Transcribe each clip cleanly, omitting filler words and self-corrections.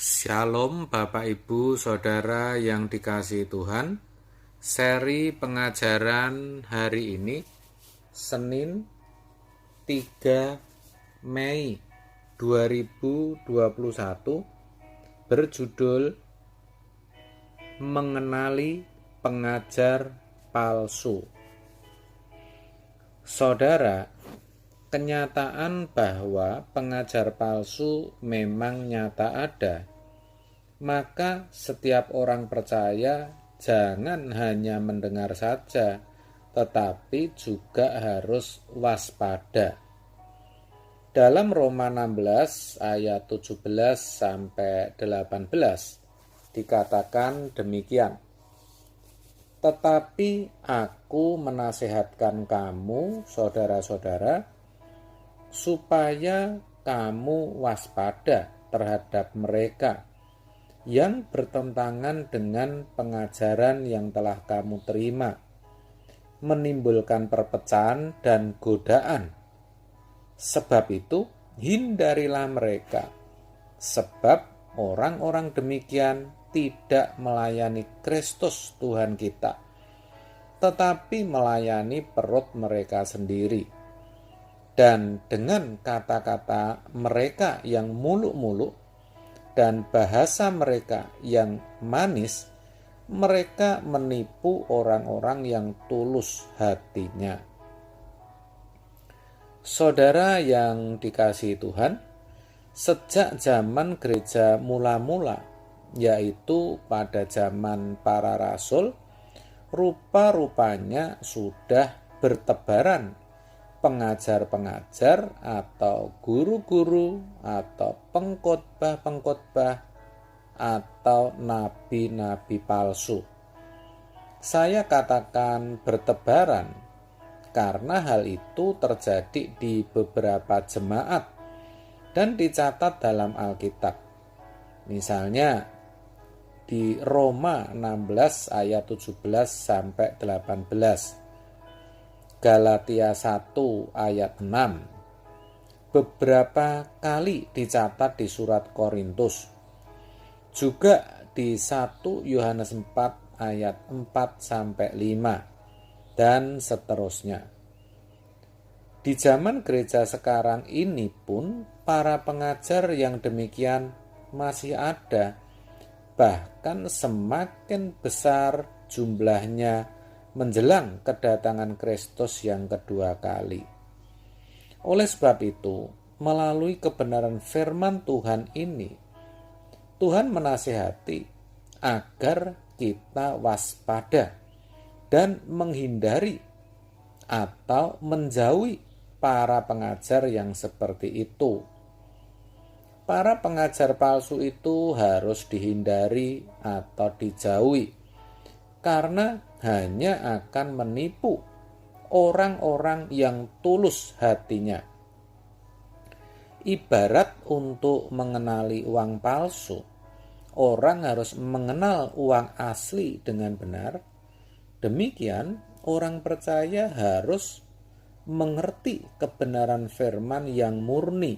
Shalom Bapak Ibu Saudara yang dikasihi Tuhan. Seri pengajaran hari ini Senin 3 Mei 2021 berjudul Mengenali Pengajar Palsu. Saudara, kenyataan bahwa pengajar palsu memang nyata ada. Maka setiap orang percaya jangan hanya mendengar saja, tetapi juga harus waspada. Dalam Roma 16 ayat 17 sampai 18 dikatakan demikian. Tetapi aku menasihatkan kamu, saudara-saudara, supaya kamu waspada terhadap mereka yang bertentangan dengan pengajaran yang telah kamu terima, menimbulkan perpecahan dan godaan. Sebab itu, hindarilah mereka, sebab orang-orang demikian tidak melayani Kristus Tuhan kita, tetapi melayani perut mereka sendiri. Dan dengan kata-kata mereka yang muluk-muluk dan bahasa mereka yang manis, mereka menipu orang-orang yang tulus hatinya. Saudara yang dikasihi Tuhan, sejak zaman gereja mula-mula, yaitu pada zaman para rasul, rupa-rupanya sudah bertebaran pengajar-pengajar atau guru-guru atau pengkhotbah-pengkhotbah atau nabi-nabi palsu. Saya katakan bertebaran karena hal itu terjadi di beberapa jemaat dan dicatat dalam Alkitab. Misalnya di Roma 16 ayat 17 sampai 18. Galatia 1 ayat 6. Beberapa kali dicatat di surat Korintus. Juga di 1 Yohanes 4 ayat 4 sampai 5 dan seterusnya. Di zaman gereja sekarang ini pun para pengajar yang demikian masih ada, bahkan semakin besar jumlahnya menjelang kedatangan Kristus yang kedua kali. Oleh sebab itu, melalui kebenaran firman Tuhan ini, Tuhan menasihati agar kita waspada dan menghindari atau menjauhi para pengajar yang seperti itu. Para pengajar palsu itu harus dihindari atau dijauhi, karena hanya akan menipu orang-orang yang tulus hatinya. Ibarat untuk mengenali uang palsu, orang harus mengenal uang asli dengan benar. Demikian, orang percaya harus mengerti kebenaran firman yang murni.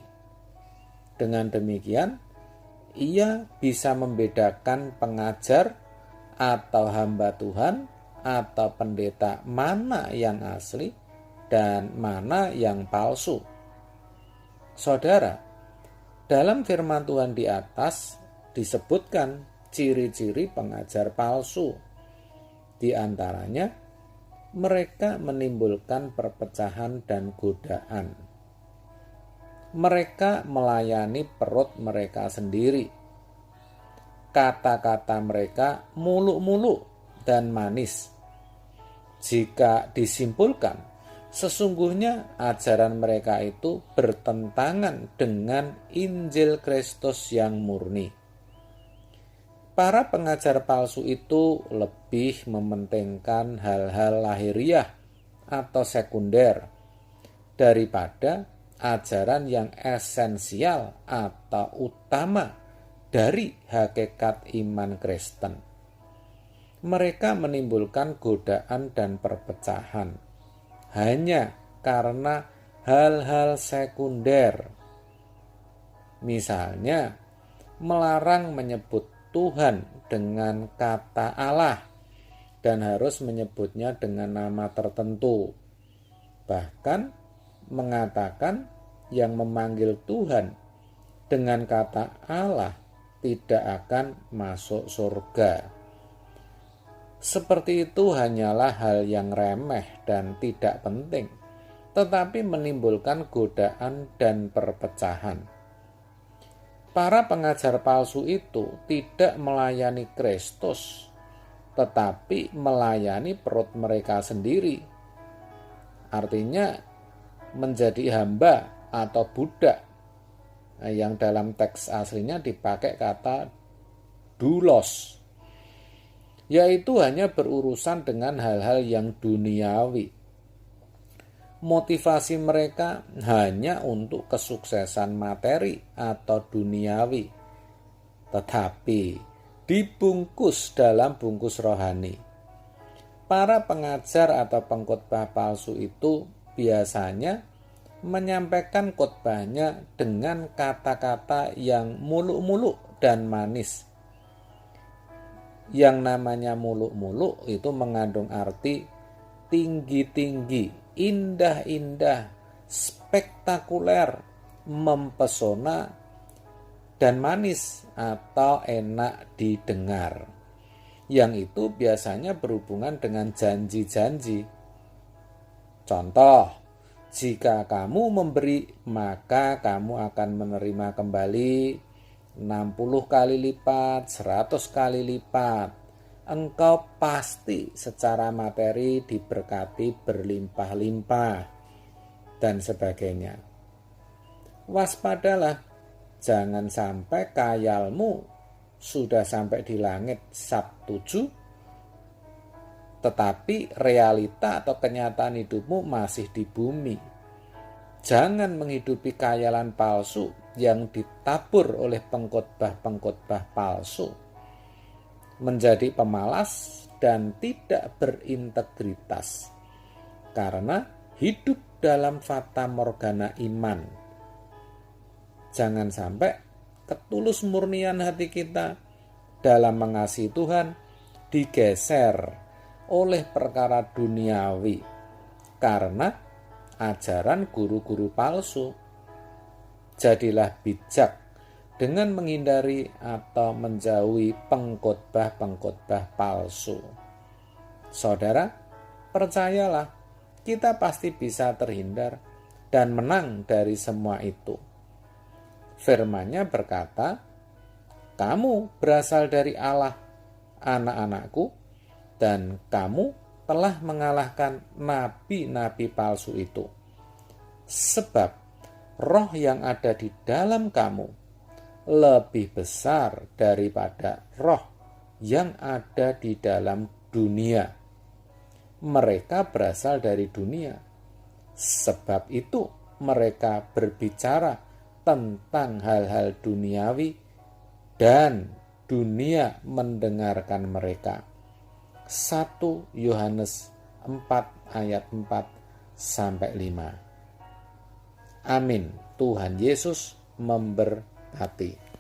Dengan demikian, ia bisa membedakan pengajar atau hamba Tuhan atau pendeta mana yang asli dan mana yang palsu. Saudara, dalam firman Tuhan di atas disebutkan ciri-ciri pengajar palsu. Di antaranya, mereka menimbulkan perpecahan dan godaan. Mereka melayani perut mereka sendiri. Kata-kata mereka muluk-muluk dan manis. Jika disimpulkan, sesungguhnya ajaran mereka itu bertentangan dengan Injil Kristus yang murni. Para pengajar palsu itu lebih mementingkan hal-hal lahiriah atau sekunder daripada ajaran yang esensial atau utama dari hakikat iman Kristen. Mereka menimbulkan godaan dan perpecahan hanya karena hal-hal sekunder. Misalnya, melarang menyebut Tuhan dengan kata Allah dan harus menyebutnya dengan nama tertentu. Bahkan mengatakan yang memanggil Tuhan dengan kata Allah tidak akan masuk surga. Seperti itu hanyalah hal yang remeh dan tidak penting, tetapi menimbulkan godaan dan perpecahan. Para pengajar palsu itu tidak melayani Kristus, tetapi melayani perut mereka sendiri. Artinya menjadi hamba atau budak, yang dalam teks aslinya dipakai kata doulos, yaitu hanya berurusan dengan hal-hal yang duniawi. Motivasi mereka hanya untuk kesuksesan materi atau duniawi, tetapi dibungkus dalam bungkus rohani. Para pengajar atau pengkhotbah palsu itu biasanya menyampaikan khotbahnya dengan kata-kata yang muluk-muluk dan manis. Yang namanya muluk-muluk itu mengandung arti tinggi-tinggi, indah-indah, spektakuler, mempesona, dan manis atau enak didengar. Yang itu biasanya berhubungan dengan janji-janji. Contoh, jika kamu memberi, maka kamu akan menerima kembali 60 kali lipat, 100 kali lipat. Engkau pasti secara materi diberkati berlimpah-limpah, dan sebagainya. Waspadalah, jangan sampai khayalmu sudah sampai di langit sab 7, tetapi realita atau kenyataan hidupmu masih di bumi. Jangan menghidupi khayalan palsu yang ditabur oleh pengkhotbah-pengkhotbah palsu. Menjadi pemalas dan tidak berintegritas karena hidup dalam fata morgana iman. Jangan sampai ketulus murnian hati kita dalam mengasihi Tuhan digeser oleh perkara duniawi karena ajaran guru-guru palsu. Jadilah bijak dengan menghindari atau menjauhi pengkhotbah-pengkhotbah palsu. Saudara, percayalah, kita pasti bisa terhindar dan menang dari semua itu. Firman-Nya berkata, "Kamu berasal dari Allah, anak-anakku, dan kamu telah mengalahkan nabi-nabi palsu itu. Sebab roh yang ada di dalam kamu lebih besar daripada roh yang ada di dalam dunia. Mereka berasal dari dunia. Sebab itu mereka berbicara tentang hal-hal duniawi dan dunia mendengarkan mereka." 1 Yohanes 4 ayat 4 sampai 5. Amin. Tuhan Yesus memberkati.